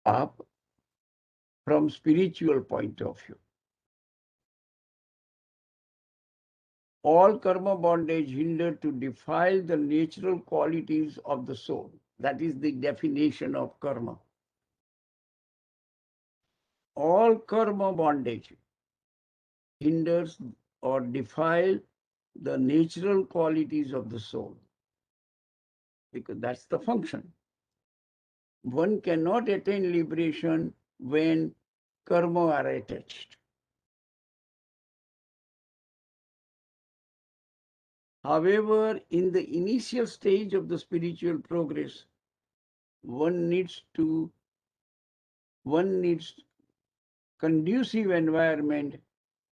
up from spiritual point of view. All karma bondage hinder to defile the natural qualities of the soul. That is the definition of karma. All karma bondage hinders or defile the natural qualities of the soul, because that's the function. One cannot attain liberation when karma are attached. However, in the initial stage of the spiritual progress, one needs conducive environment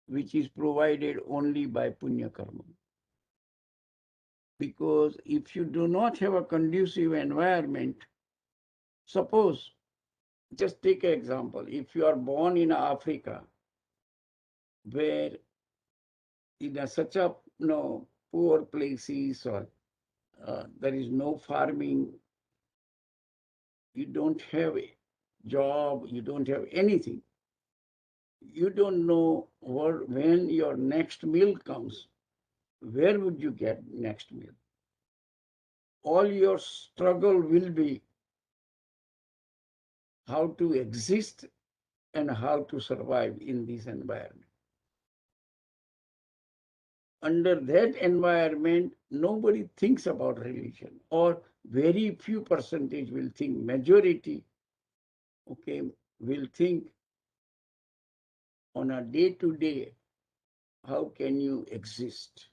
which is provided only by punya karma. Because if you do not have a conducive environment, suppose, just take an example, if you are born in Africa, where in such a poor places, or there is no farming, you don't have a job, you don't have anything, you don't know when your next meal comes, where would you get next meal? All your struggle will be how to exist and how to survive in this environment. Under that environment, nobody thinks about religion, or very few percentage will think. Majority, will think on a day-to-day, how can you exist?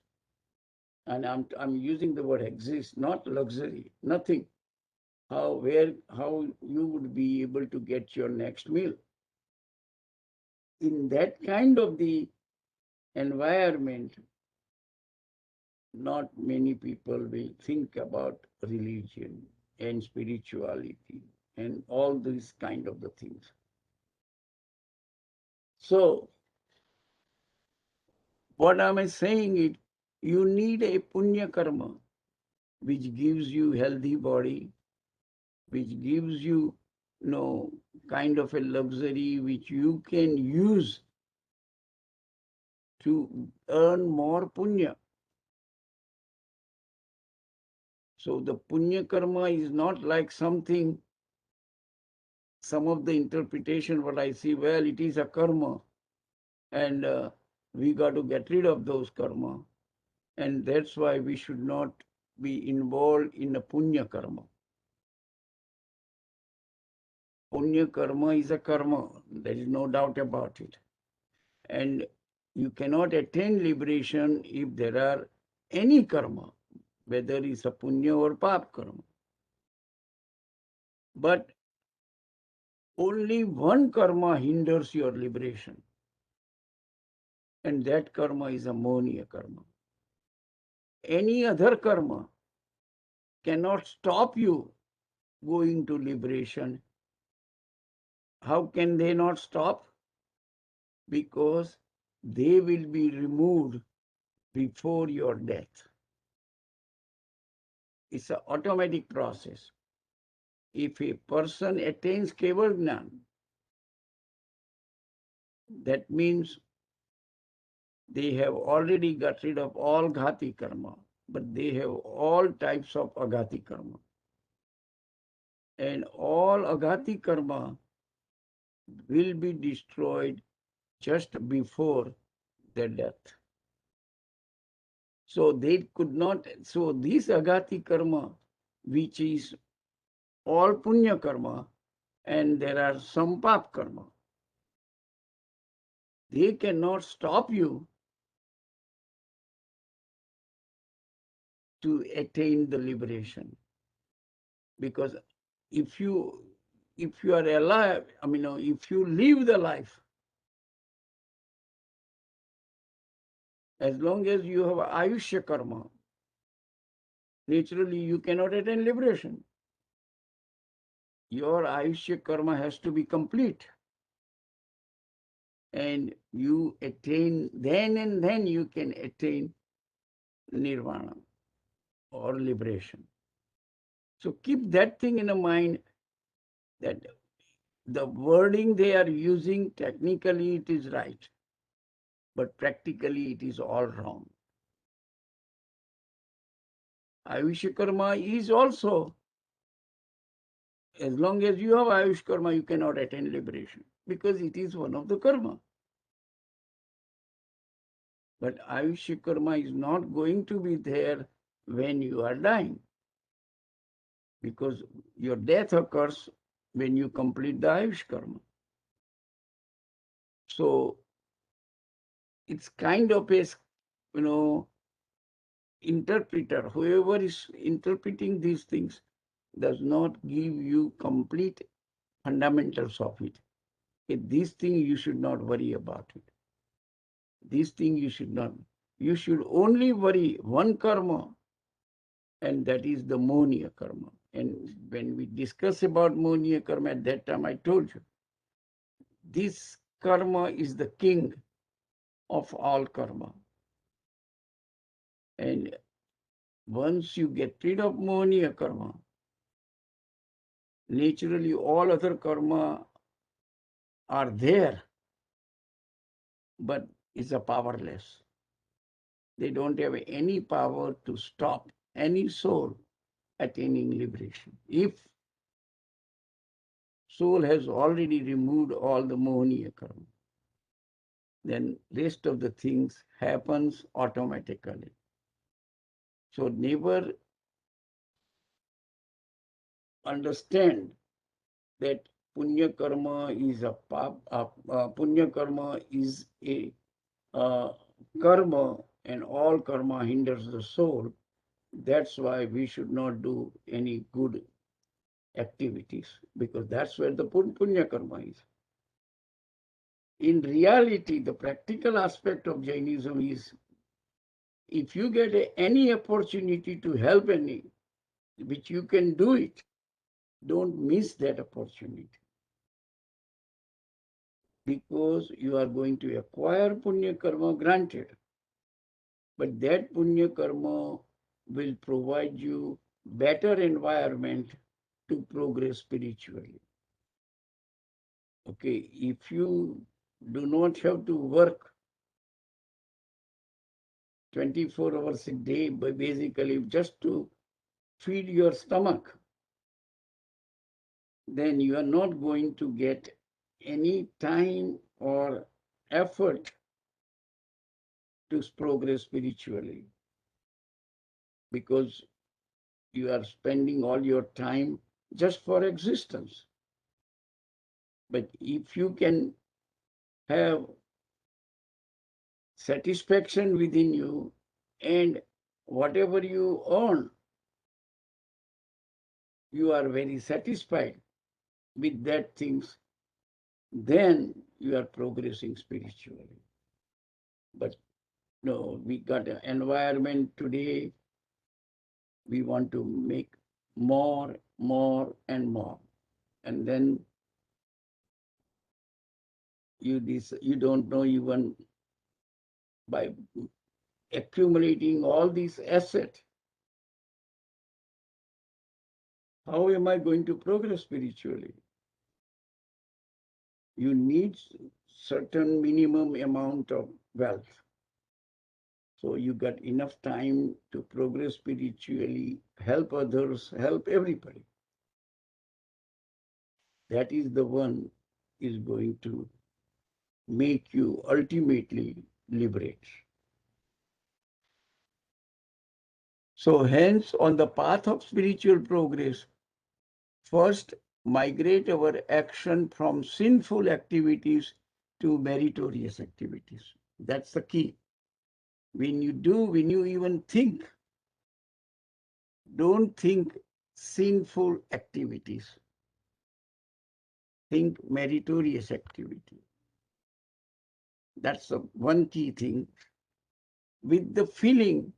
And I'm using the word exist, not luxury, nothing. How you would be able to get your next meal. In that kind of the environment, not many people will think about religion and spirituality and all these kind of the things. So, what am I saying it? You need a punya karma, which gives you healthy body, which gives you, kind of a luxury which you can use to earn more punya. So the punya karma is not like something, some of the interpretation what I see, well, it is a karma and we got to get rid of those karma. And that's why we should not be involved in a punya karma. Punya karma is a karma, there is no doubt about it. And you cannot attain liberation if there are any karma, whether it's a punya or pap karma. But only one karma hinders your liberation, and that karma is ammonia karma. Any other karma cannot stop you going to liberation. How can they not stop? Because they will be removed before your death. It's an automatic process. If a person attains Keval Jnana, that means they have already got rid of all ghati karma, but they have all types of agati karma. And all agati karma will be destroyed just before their death. So they could not, so this agati karma, which is all punya karma, and there are some pap karma, they cannot stop you to attain the liberation. Because if you are alive, if you live the life, as long as you have Ayush Karma, naturally you cannot attain liberation. Your Ayush Karma has to be complete. And you attain, then and then you can attain nirvana or liberation. So keep that thing in mind, that the wording they are using, technically it is right, but practically it is all wrong. Ayush Karma is also, as long as you have Ayush Karma, you cannot attain liberation because it is one of the karma. But Ayush Karma is not going to be there when you are dying because your death occurs when you complete the Ayush Karma. So it's kind of a, interpreter, whoever is interpreting these things does not give you complete fundamentals of it. Okay, this thing you should not worry about it. This thing you should not. You should only worry one karma, and that is the Mohniya karma. And when we discuss about Mohniya karma, at that time I told you, this karma is the king of all karma. And once you get rid of Mohniya karma, naturally all other karma are there, but it's a powerless. They don't have any power to stop any soul attaining liberation. If soul has already removed all the Mohniya karma, then rest of the things happens automatically. So never understand that punya karma is a punya karma is a karma, and all karma hinders the soul. That's why we should not do any good activities, because that's where the punya karma is. In reality, the practical aspect of Jainism is, if you get any opportunity to help any, which you can do it, don't miss that opportunity, because you are going to acquire punya karma, granted, but that punya karma will provide you better environment to progress spiritually. Okay, if you do not have to work 24 hours a day, but basically just to feed your stomach, then you are not going to get any time or effort to progress spiritually, because you are spending all your time just for existence. But if you can have satisfaction within you, and whatever you earn, you are very satisfied with that things, then you are progressing spiritually. But no, we got an environment today, we want to make more, and more. And then you don't know, even by accumulating all these assets, how am I going to progress spiritually? You need certain minimum amount of wealth. So you got enough time to progress spiritually, help others, help everybody. That is the one is going to make you ultimately liberate. So hence, on the path of spiritual progress, first migrate our action from sinful activities to meritorious activities. That's the key. When you even think, don't think sinful activities. Think meritorious activity. That's the one key thing. With the feeling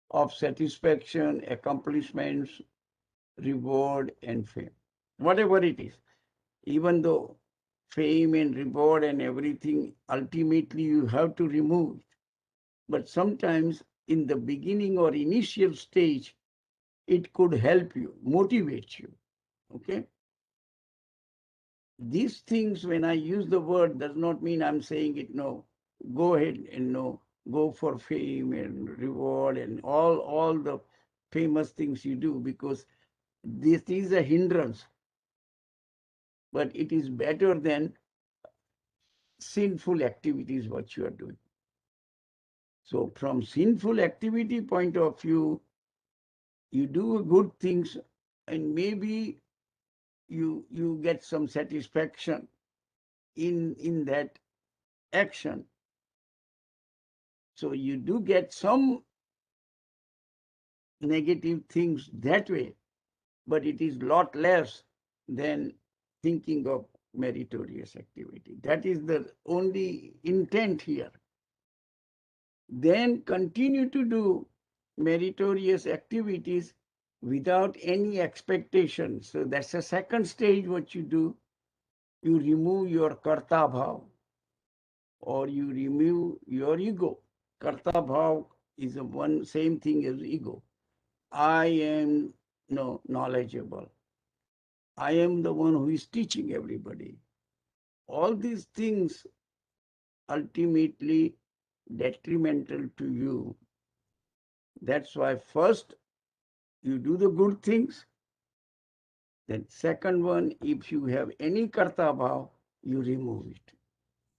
of satisfaction, accomplishments, reward, and fame, whatever it is. Even though fame and reward and everything, ultimately you have to remove it. But sometimes in the beginning or initial stage, it could help you, motivate you. Okay? these things, when I use the word, does not mean I'm saying it, no. Go ahead and no, go for fame and reward and all the famous things you do, because this is a hindrance. But it is better than sinful activities what you are doing. So from sinful activity point of view, you do good things and maybe you get some satisfaction in that action. So you do get some negative things that way, but it is lot less than thinking of meritorious activity. That is the only intent here. Then continue to do meritorious activities without any expectation. So that's the second stage what you do. You remove your karta bhav, or you remove your ego. Karta bhav is the one same thing as ego. I am knowledgeable. I am the one who is teaching everybody. All these things ultimately detrimental to you. That's why first you do the good things. Then second one, if you have any karta bhav, you remove it.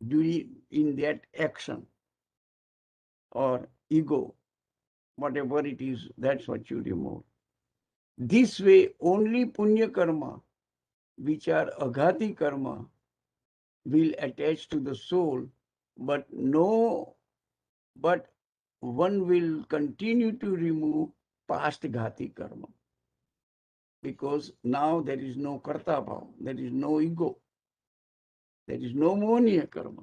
Do it in that action or ego, whatever it is, that's what you remove. This way, only punya karma, which are aghati karma, will attach to the soul, but one will continue to remove past ghati karma. Because now there is no karta bhav, there is no ego, there is no monia karma.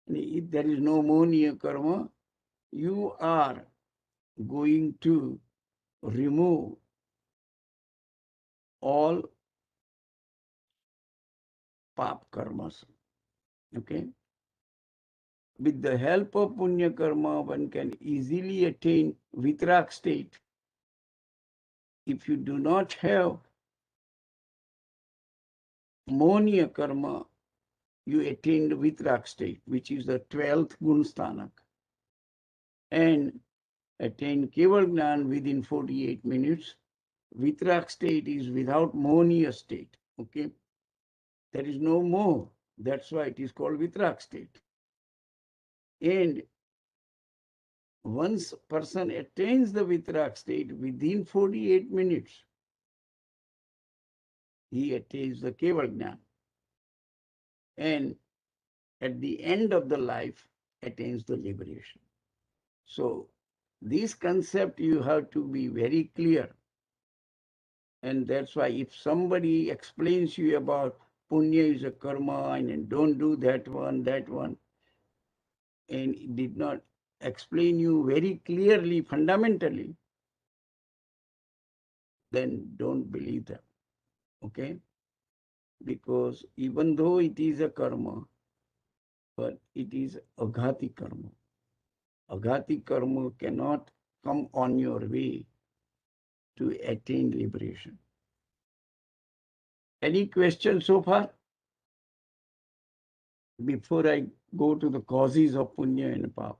And if there is no monia karma, you are going to remove all pap karmas. Okay? With the help of punya karma, one can easily attain vitrak state. If you do not have monia karma, you attain the vitrak state, which is the 12th gunsthanak, and attain keval gnan within 48 minutes. Vitrak state is without monia state. Okay? There is no more. That's why it is called vitrak state. And once person attains the vitrak state, within 48 minutes, he attains the keval gnan. And at the end of the life, attains the liberation. So this concept you have to be very clear. And that's why if somebody explains you about punya is a karma and don't do that one, and did not explain you very clearly, fundamentally, then don't believe them. Okay? Because even though it is a karma, but it is aghati karma. Aghati karma cannot come on your way to attain liberation. Any questions so far? Before I go to the causes of punya and pap.